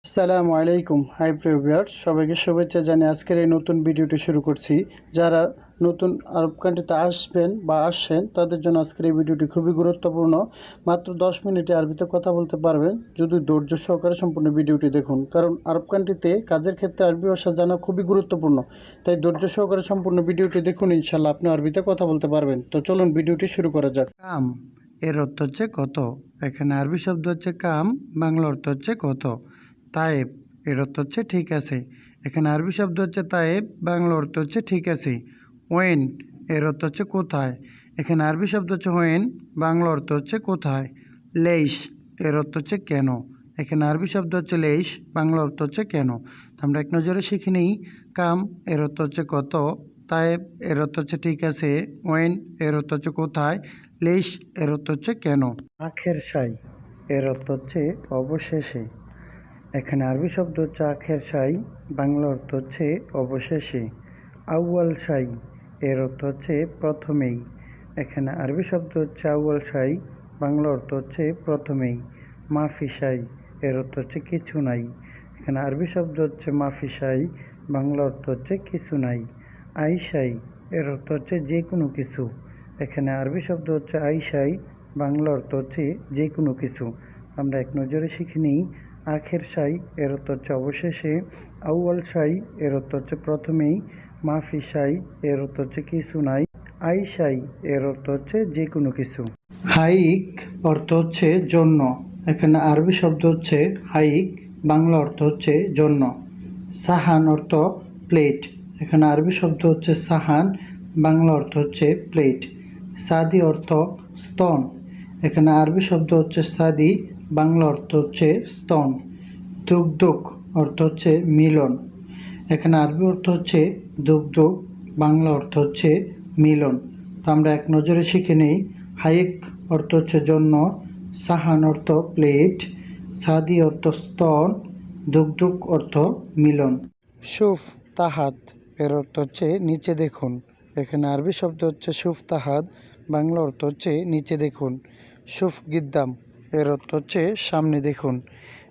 আসসালামু আলাইকুম। Hi viewers, সবাইকে শুভেচ্ছা জানিয়ে আজকের এই নতুন ভিডিওটি শুরু করছি। যারা নতুন আরব কান্ট্রিতে আসবেন বা আসছেন তাদের জন্য আজকের এই ভিডিওটি খুবই গুরুত্বপূর্ণ। মাত্র 10 মিনিটে আরবিতে কথা বলতে পারবেন যদি ধৈর্য সহকারে সম্পূর্ণ ভিডিওটি দেখুন, কারণ আরব কান্ট্রিতে কাজের ক্ষেত্রে আরবি ভাষা জানা খুবই গুরুত্বপূর্ণ। তাই ধৈর্য সহকারে সম্পূর্ণ ভিডিওটি দেখুন, ইনশাল্লাহ আপনি আরবিতে কথা বলতে পারবেন। তো চলুন ভিডিওটি শুরু করা যাক। কাম এর অর্থ হচ্ছে কত। এখানে আরবি শব্দ হচ্ছে কাম, বাংলা অর্থ হচ্ছে কত। তায়েব এর অর্থ হচ্ছে ঠিক আছে। এখানে আরবি শব্দ হচ্ছে তায়েব, বাংলা অর্থ হচ্ছে ঠিক আছে। ওয়েন এর অর্থ হচ্ছে কোথায়। এখানে আরবি শব্দ হচ্ছে ওয়েন, বাংলা অর্থ হচ্ছে কোথায়। লেইশ এর অর্থ হচ্ছে কেন। এখানে আরবি শব্দ হচ্ছে লেইশ, বাংলা অর্থ হচ্ছে কেন। তো আমরা এক নজরে শিখে নিই। কাম এর অর্থ হচ্ছে কত, তায়েব এর অর্থ হচ্ছে ঠিক আছে, ওয়েন এর অর্থ হচ্ছে কোথায়, লেইশ এর অর্থ হচ্ছে কেন। আখের সাই এর অর্থ হচ্ছে অবশেষে। এখানে আরবি শব্দ হচ্ছে আখের সাই, বাংলা অর্থ হচ্ছে অবশেষে। আউয়াল সাই এর অর্থ হচ্ছে প্রথমেই। এখানে আরবি শব্দ হচ্ছে আউয়াল সাই, বাংলা অর্থ হচ্ছে প্রথমেই। মাফি সাই এর অর্থ হচ্ছে কিছু নাই। এখানে আরবি শব্দ হচ্ছে মাফি সাই, বাংলা অর্থ হচ্ছে কিছু নাই। আইসাই এর অর্থ হচ্ছে যে কোনো কিছু। এখানে আরবি শব্দ হচ্ছে আইসাই, বাংলা অর্থ হচ্ছে যে কোনো কিছু। আমরা এক নজরে শিখে নিই। আখের সাই এর অর্থ হচ্ছে অবশেষে। আউয়াল সাই এর অর্থ হচ্ছে প্রথমেই। মাফি সাই এর অর্থ হচ্ছে কিছু নাই। আই সাই এর অর্থ হচ্ছে যে কোনো কিছু। হাইক অর্থ হচ্ছে জন্য। এখানে আরবি শব্দ হচ্ছে হাইক, বাংলা অর্থ হচ্ছে জন্য। সাহান অর্থ প্লেট। এখানে আরবি শব্দ হচ্ছে সাহান, বাংলা অর্থ হচ্ছে প্লেট। সাদি অর্থ স্তন। এখানে আরবি শব্দ হচ্ছে সাদি, বাংলা অর্থ হচ্ছে স্তন। দুগ্ধক অর্থ হচ্ছে মিলন। এখানে আরবি অর্থ হচ্ছে দুগ্ধক, বাংলা অর্থ হচ্ছে মিলন। তো আমরা এক নজরে শিখে নেই। হাইক অর্থ হচ্ছে জন্য, সাহান অর্থ প্লেট, সাদি অর্থ স্তন, দুগ্ধক অর্থ মিলন। সুফ তাহাত এর অর্থ হচ্ছে নিচে দেখুন। এখানে আরবি শব্দ হচ্ছে সুফ তাহাত, বাংলা অর্থ হচ্ছে নিচে দেখুন। সুফ গিদ্দাম এর অর্থ হচ্ছে সামনে দেখুন।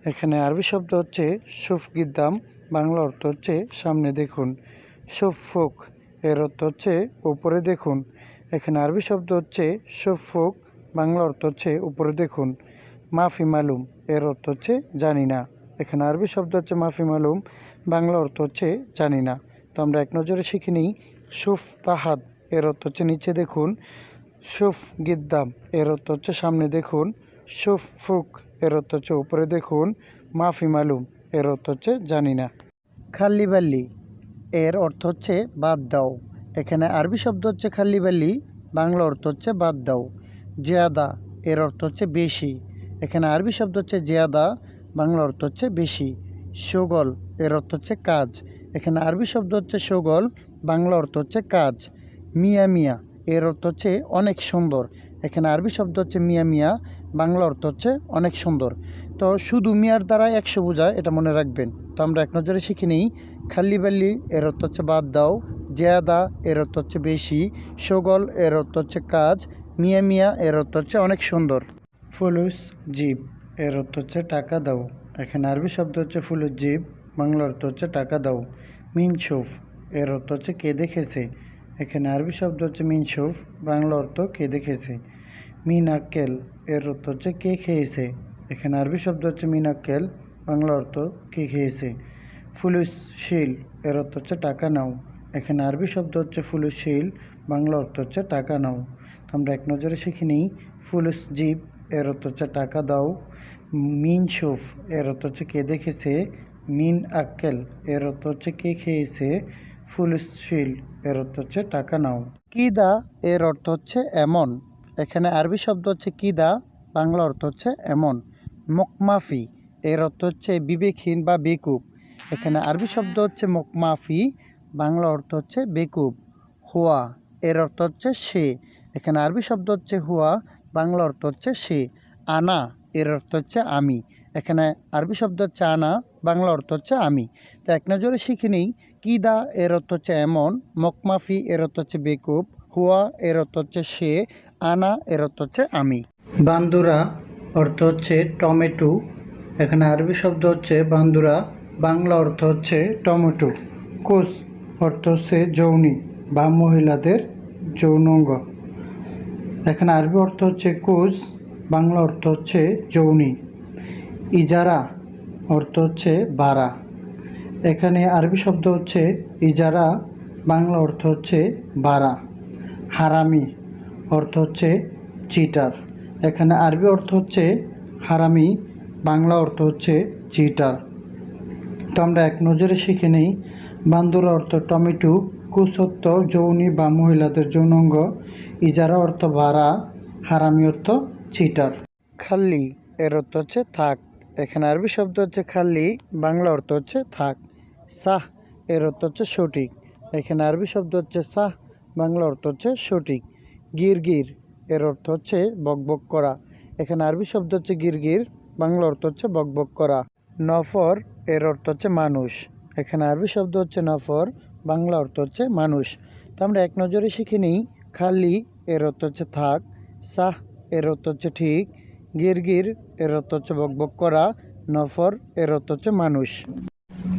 এখানে আরবি শব্দ হচ্ছে সুফ গিদ্দাম, বাংলা অর্থ হচ্ছে সামনে দেখুন। সুফ ফুক এর অর্থ হচ্ছে উপরে দেখুন। এখানে আরবি শব্দ হচ্ছে সুফ ফুক, বাংলা অর্থ হচ্ছে উপরে দেখুন। মাফি মালুম এর অর্থ হচ্ছে জানি না। এখানে আরবি শব্দ হচ্ছে মাফি মালুম, বাংলা অর্থ হচ্ছে জানি না। তো আমরা এক নজরে শিখে নিই। সুফ তাহাদ এর অর্থ হচ্ছে নিচে দেখুন। সুফ গিদ্দাম এর অর্থ হচ্ছে সামনে দেখুন। সুফ ফুক এর অর্থ হচ্ছে উপরে দেখুন। মাফি মালুম এর অর্থ হচ্ছে জানি না। খাল্লি বাল্লি এর অর্থ হচ্ছে বাদ দাও। এখানে আরবি শব্দ হচ্ছে খাল্লি বাল্লি, বাংলা অর্থ হচ্ছে বাদ দাও। জিয়াদা এর অর্থ হচ্ছে বেশি। এখানে আরবি শব্দ হচ্ছে জিয়াদা, বাংলা অর্থ হচ্ছে বেশি। শোগল এর অর্থ হচ্ছে কাজ। এখানে আরবি শব্দ হচ্ছে শোগল, বাংলা অর্থ হচ্ছে কাজ। মিয়া মিয়া এর অর্থ হচ্ছে অনেক সুন্দর। এখানে আরবি শব্দ হচ্ছে মিয়া মিয়া, বাংলা অর্থ হচ্ছে অনেক সুন্দর। তো শুধু মিয়ার দ্বারা 100 বোঝায়, এটা মনে রাখবেন। তো আমরা এক নজরে শিখে নিই। খাল্লি বাল্লি এর অর্থ হচ্ছে বাদ দাও। জিয়াদা এর অর্থ হচ্ছে বেশি। শোগল এর অর্থ হচ্ছে কাজ। মিয়া মিয়া এর অর্থ হচ্ছে অনেক সুন্দর। ফুলুস জিব এর অর্থ হচ্ছে টাকা দাও। এখানে আরবি শব্দ হচ্ছে ফুলুস জিব, বাংলা অর্থ হচ্ছে টাকা দাও। মিনসুফ এর অর্থ হচ্ছে কে দেখেছে। এখানে আরবি শব্দ হচ্ছে মিনসুফ, বাংলা অর্থ কে দেখেছে। মিন আক্কেল এর অর্থ হচ্ছে কে খেয়েছে। এখানে আরবি শব্দ হচ্ছে মিন আক্কেল, বাংলা অর্থ কে খেয়েছে। ফুলুস শিল এর অর্থ হচ্ছে টাকা নাও। এখানে আরবি শব্দ হচ্ছে ফুলুস শিল, বাংলা অর্থ হচ্ছে টাকা নাও। আমরা এক নজরে শিখে নিই। ফুলুস জিব এর অর্থ হচ্ছে টাকা দাও। মিন সুফ এর অর্থ হচ্ছে কে দেখেছে। মিন আক্কেল এর অর্থ হচ্ছে কে খেয়েছে। ফুলুস শিল এর অর্থ হচ্ছে টাকা নাও। কিদা এর অর্থ হচ্ছে এমন। এখানে আরবি শব্দ হচ্ছে কিদা, বাংলা অর্থ হচ্ছে এমন। মকমাফি এর অর্থ হচ্ছে বিবেকহীন বা বেকুব। এখানে আরবি শব্দ হচ্ছে মকমাফি, বাংলা অর্থ হচ্ছে বেকুব। হুয়া এর অর্থ হচ্ছে সে। এখানে আরবি শব্দ হচ্ছে হুয়া, বাংলা অর্থ হচ্ছে সে। আনা এর অর্থ হচ্ছে আমি। এখানে আরবি শব্দ হচ্ছে আনা, বাংলা অর্থ হচ্ছে আমি। তো এক নজরে শিখে নিই। কিদা এর অর্থ হচ্ছে এমন। মকমাফি এর অর্থ হচ্ছে বেকুব। হুয়া এর অর্থ হচ্ছে সে। আনা এর অর্থ হচ্ছে আমি। বান্দুরা অর্থ হচ্ছে টমেটো। এখানে আরবি শব্দ হচ্ছে বান্দুরা, বাংলা অর্থ হচ্ছে টমেটো। কোষ অর্থ হচ্ছে যৌনি বা মহিলাদের যৌনাঙ্গ। এখানে আরবি অর্থ হচ্ছে কোষ, বাংলা অর্থ হচ্ছে যৌনি। ইজারা অর্থ হচ্ছে ভাড়া। এখানে আরবি শব্দ হচ্ছে ইজারা, বাংলা অর্থ হচ্ছে ভাড়া। হারামি অর্থ হচ্ছে চিটার। এখানে আরবি অর্থ হচ্ছে হারামি, বাংলা অর্থ হচ্ছে চিটার। তো আমরা এক নজরে শিখে নেই। বান্দুরা অর্থ টমেটো, কুস অর্থ যৌনি বা মহিলাদের যৌনাঙ্গ, ইজারা অর্থ ভাড়া, হারামি অর্থ চিটার। খাল্লি এর অর্থ হচ্ছে থাক। এখানে আরবি শব্দ হচ্ছে খাল্লি, বাংলা অর্থ হচ্ছে থাক। সাহ এর অর্থ হচ্ছে সঠিক। এখানে আরবি শব্দ হচ্ছে সাহ, বাংলা অর্থ হচ্ছে সঠিক। গিরগির এর অর্থ হচ্ছে বকবক করা। এখানে আরবি শব্দ হচ্ছে গিরগির, বাংলা অর্থ হচ্ছে বকবক করা। নফর এর অর্থ হচ্ছে মানুষ। এখানে আরবি শব্দ হচ্ছে নফর, বাংলা অর্থ হচ্ছে মানুষ। তো আমরা এক নজরে শিখে নিই। খালি এর অর্থ হচ্ছে থাক, সাহ এর অর্থ হচ্ছে ঠিক, গিরগির এর অর্থ হচ্ছে বকবক করা, নফর এর অর্থ হচ্ছে মানুষ।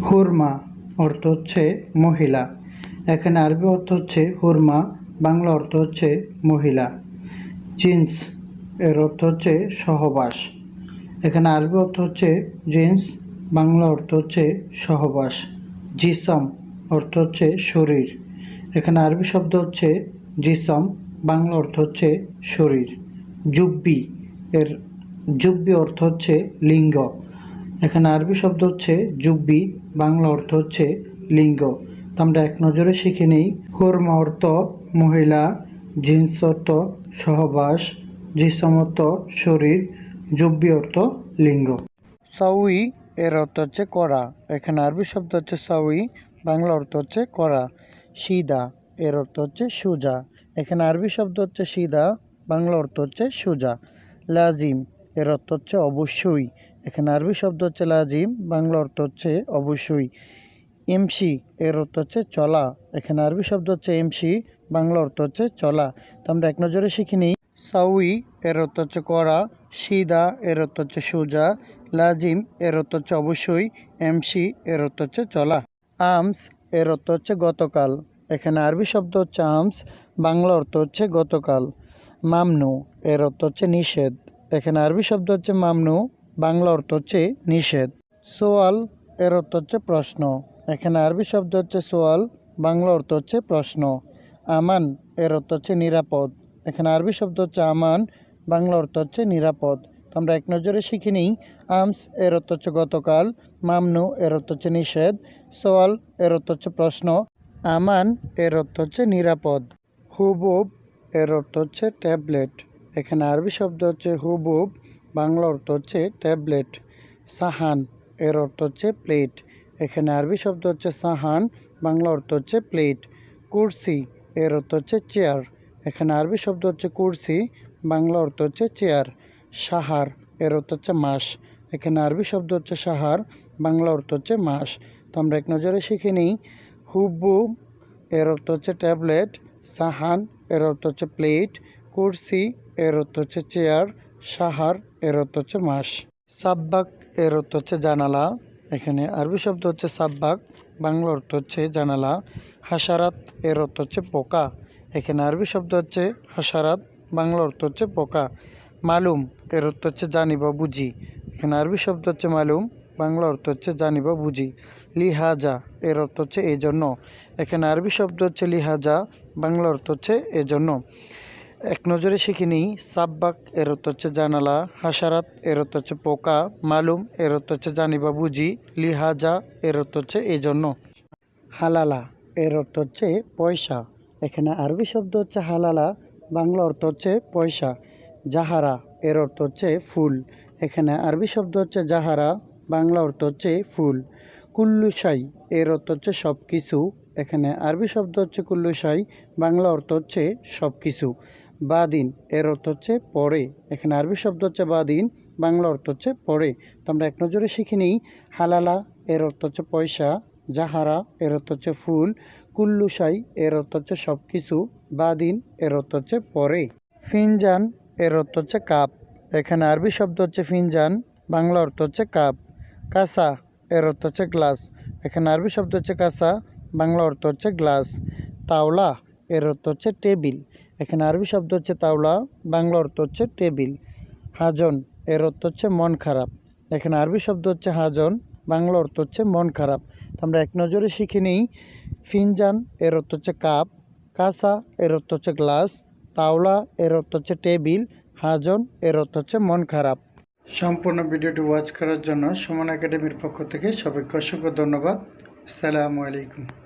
হুরমা অর্থ হচ্ছে মহিলা। এখানে আরবি অর্থ হচ্ছে হুরমা, বাংলা অর্থ হচ্ছে মহিলা। জিন্স এর অর্থ হচ্ছে সহবাস। এখানে আরবি অর্থ হচ্ছে জিন্স, বাংলা অর্থ হচ্ছে সহবাস। জিসম অর্থ হচ্ছে শরীর। এখানে আরবি শব্দ হচ্ছে জিসম, বাংলা অর্থ হচ্ছে শরীর। জুব্বি এর জুব্বি অর্থ হচ্ছে লিঙ্গ। এখানে আরবি শব্দ হচ্ছে জুব্বি, বাংলা অর্থ হচ্ছে লিঙ্গ। তো আমরা এক নজরে শিখে নিই। হুরমা অর্থ মহিলা, জিন্স অর্থ সহবাস, জিসম অর্থ শরীর, জুব্বি অর্থ লিঙ্গ। সাউই এর অর্থ হচ্ছে করা। এখানে আরবি শব্দ হচ্ছে সাউই, বাংলা অর্থ হচ্ছে করা। সিদা এর অর্থ হচ্ছে সোজা। এখানে আরবি শব্দ হচ্ছে সিদা, বাংলা অর্থ হচ্ছে সোজা। লাজিম এর অর্থ হচ্ছে অবশ্যই। এখানে আরবি শব্দ হচ্ছে লাজিম, বাংলা অর্থ হচ্ছে অবশ্যই। এমসি এর অর্থ হচ্ছে চলা। এখানে আরবি শব্দ হচ্ছে এমসি, বাংলা অর্থ হচ্ছে চলা। তো আমরা এক নজরে শিখে নিই। সাউই এর অর্থ হচ্ছে করা, সিদা এর অর্থ হচ্ছে সোজা, লাজিম এর অর্থ হচ্ছে অবশ্যই, এমসি এর অর্থ হচ্ছে চলা। আমস এর অর্থ হচ্ছে গতকাল। এখানে আরবি শব্দ হচ্ছে আমস, বাংলা অর্থ হচ্ছে গতকাল। মামনু এর অর্থ হচ্ছে নিষেধ। এখানে আরবি শব্দ হচ্ছে মামনু, বাংলা অর্থ হচ্ছে নিষেধ। সোয়াল এর অর্থ হচ্ছে প্রশ্ন। এখানে আরবি শব্দ হচ্ছে সোয়াল, বাংলা অর্থ হচ্ছে প্রশ্ন। আমান এর অর্থ হচ্ছে নিরাপদ। এখানে আরবি শব্দ হচ্ছে আমান, বাংলা অর্থ হচ্ছে নিরাপদ। তো আমরা এক নজরে শিখে নিই। আমস এর অর্থ হচ্ছে গতকাল, মামনু এর অর্থ হচ্ছে নিষেধ, সোয়াল এর অর্থ হচ্ছে প্রশ্ন, আমান এর অর্থ হচ্ছে নিরাপদ। হুবুব এর অর্থ হচ্ছে ট্যাবলেট। এখানে আরবি শব্দ হচ্ছে হুবুব, বাংলা অর্থ হচ্ছে ট্যাবলেট। সাহান এর অর্থ হচ্ছে প্লেট। এখানে আরবি শব্দ হচ্ছে সাহান, বাংলা অর্থ হচ্ছে প্লেট। কুরসি এর অর্থ হচ্ছে চেয়ার। এখানে আরবি শব্দ হচ্ছে কুরসি, বাংলা অর্থ হচ্ছে চেয়ার। সাহার এর অর্থ হচ্ছে মাস। এখানে আরবি শব্দ হচ্ছে সাহার, বাংলা অর্থ হচ্ছে মাস। তো আমরা এক নজরে শিখে নিই। হুবুব এর অর্থ হচ্ছে ট্যাবলেট, সাহান এর অর্থ হচ্ছে প্লেট, কুরসি এর অর্থ হচ্ছে চেয়ার, সাহার এর অর্থ হচ্ছে মাস। সাব্বাক এর অর্থ হচ্ছে জানালা। এখানে আরবি শব্দ হচ্ছে সাব্বাক, বাংলা অর্থ হচ্ছে জানালা। হাসারাত এর অর্থ হচ্ছে পোকা। এখানে আরবি শব্দ হচ্ছে হাসারাত, বাংলা অর্থ হচ্ছে পোকা। মালুম এর অর্থ হচ্ছে জানি বা বুঝি। এখানে আরবি শব্দ হচ্ছে মালুম, বাংলা অর্থ হচ্ছে জানি বা বুঝি। লিহাজা এর অর্থ হচ্ছে এজন্য। এখানে আরবি শব্দ হচ্ছে লিহাজা, বাংলা অর্থ হচ্ছে এজন্য। এক নজরে শিখে নিই। সাব্বাক এর অর্থ হচ্ছে জানালা, হাসারাত এর অর্থ হচ্ছে পোকা, মালুম এর অর্থ হচ্ছে জানি বা বুঝি, লিহাজা এর অর্থ হচ্ছে এজন্য। হালালা এর অর্থ হচ্ছে পয়সা। এখানে আরবি শব্দ হচ্ছে হালালা, বাংলা অর্থ হচ্ছে পয়সা। জাহারা এর অর্থ হচ্ছে ফুল। এখানে আরবি শব্দ হচ্ছে জাহারা, বাংলা অর্থ হচ্ছে ফুল। কুল্লুশাই এর অর্থ হচ্ছে সব কিছু। এখানে আরবি শব্দ হচ্ছে কুল্লুশাই, বাংলা অর্থ হচ্ছে সব কিছু। বাদিন এর অর্থ হচ্ছে পরে। এখানে আরবি শব্দ হচ্ছে বাদিন, বাংলা অর্থ হচ্ছে পরে। তো আমরা এক নজরে শিখে নিই। হালালা এর অর্থ হচ্ছে পয়সা, জাহারা এর অর্থ হচ্ছে ফুল, কুল্লুশাই এর অর্থ হচ্ছে সব কিছু, বাদিন এর অর্থ হচ্ছে পরে। ফিনজান এর অর্থ হচ্ছে কাপ। এখানে আরবি শব্দ হচ্ছে ফিনজান, বাংলা অর্থ হচ্ছে কাপ। কাসা এর অর্থ হচ্ছে গ্লাস। এখানে আরবি শব্দ হচ্ছে কাসা, বাংলা অর্থ হচ্ছে গ্লাস। তাওলা এর অর্থ হচ্ছে টেবিল। এখানে আরবি শব্দ হচ্ছে তাওলা, বাংলা অর্থ হচ্ছে টেবিল। হাজন এর অর্থ হচ্ছে মন খারাপ। এখানে আরবি শব্দ হচ্ছে হাজন, বাংলা অর্থ হচ্ছে মন খারাপ। তো আমরা এক নজরে শিখে নিই। ফিনজান এর অর্থ হচ্ছে কাপ, কাসা এর অর্থ হচ্ছে গ্লাস, তাওলা এর অর্থ হচ্ছে টেবিল, হাজন এর অর্থ হচ্ছে মন খারাপ। সম্পূর্ণ ভিডিওটি ওয়াচ করার জন্য সুমন একাডেমির পক্ষ থেকে সবাইকে অসংখ্য ধন্যবাদ। আসসালামু আলাইকুম।